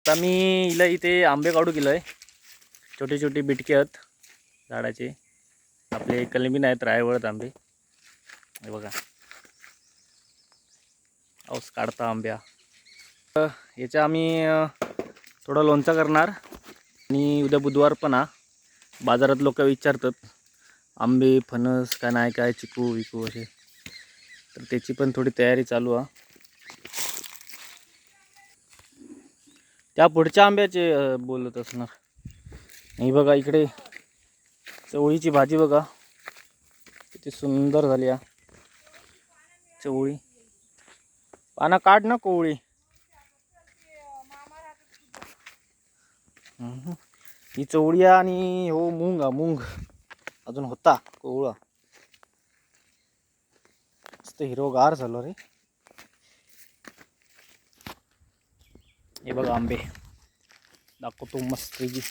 आता मी हिला इथे आंबे काढू गेलोय. छोटे छोटे बिटके आहेत झाडाचे, आपले कलमी नाहीत, रायवळत आंबे. हे बघा औस काढता आंब्या. याच्या आम्ही थोडं लोणचं करणार. आणि उद्या बुधवार पण हा. बाजारात लोक विचारतात आंबे फणस काय नाही काय चिकू विकू असे, तर त्याची पण थोडी तयारी चालू आहे. त्या पुढच्या आंब्याचे बोलत असणार. ही बघा इकडे चवळीची भाजी बघा किती सुंदर झाली आहे. चवळी पाना काढ ना कोवळी. ही चवळी आणि हो मूंग मूंग अजून होता कोवळा. मस्त हिरवगार झालो रे. हे बघा आंबे दाखवतो मस्त पैकी.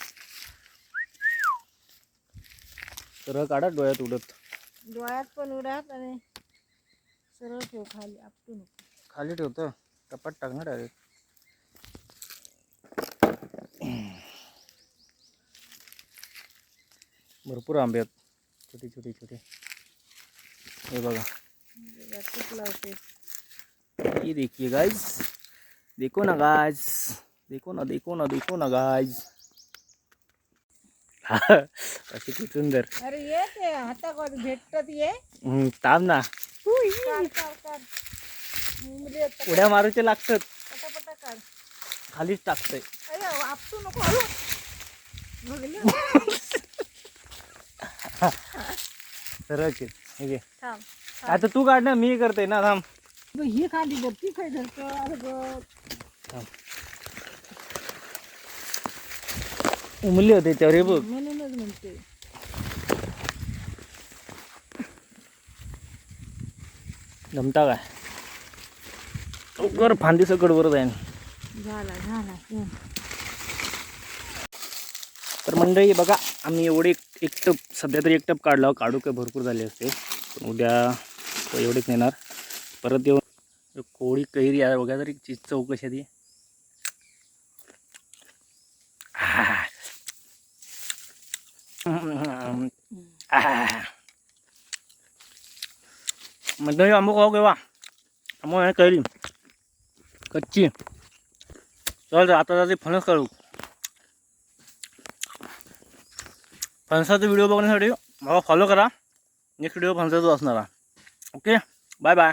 सरळ काढा डोळ्यात उडत. डोळ्यात पण उडत आणि सरळ ठेव खाली आपटू नको. खाली ठेवतं टपात टाकणार डायरेक्ट. भरपूर आंबे आहेत छोटे छोटे छोटे. हे बघा ये देखिए गाइस, देखो ना गाइस, देखो ना देखो ना देखो ना गाइस. अशी किती सुंदर. अरे ये ते हाताकडे भेटतात ये. थांब ना, काढ काढ काढ. उड्या मारूचे लागतात. पटापटा काढ. खालीच टाकतंय. अरे आपटू नको हळू. सरळ हे घे. थांब आता तू काढ ना, मी करते ना. थांब ही खाली बत्ती काय धरतो. अरे थांब. उमली होते त्यावर हे बघ. म्हणूनच म्हणते. जमता काय लवकर फांदी सकट वर जाईन. झाला झाला. तर मंडळी बघा, आम्ही एवढे एक टप सध्या तरी एक टप काढला. काढू काय भरपूर झाले असते, पण उद्या एवढेच नेणार. परत येऊन कोळी कैरी आहे बघा तरी चीज चौकशी ती. मंडळी आंबो खाऊ केव्हा आंबो कैरी कच्ची. चल आता जाते फणस काढू. फणसाचा व्हिडिओ बघण्यासाठी मला फॉलो करा. नेक्स्ट व्हिडिओ फणसाचा असणार. Okay bye bye.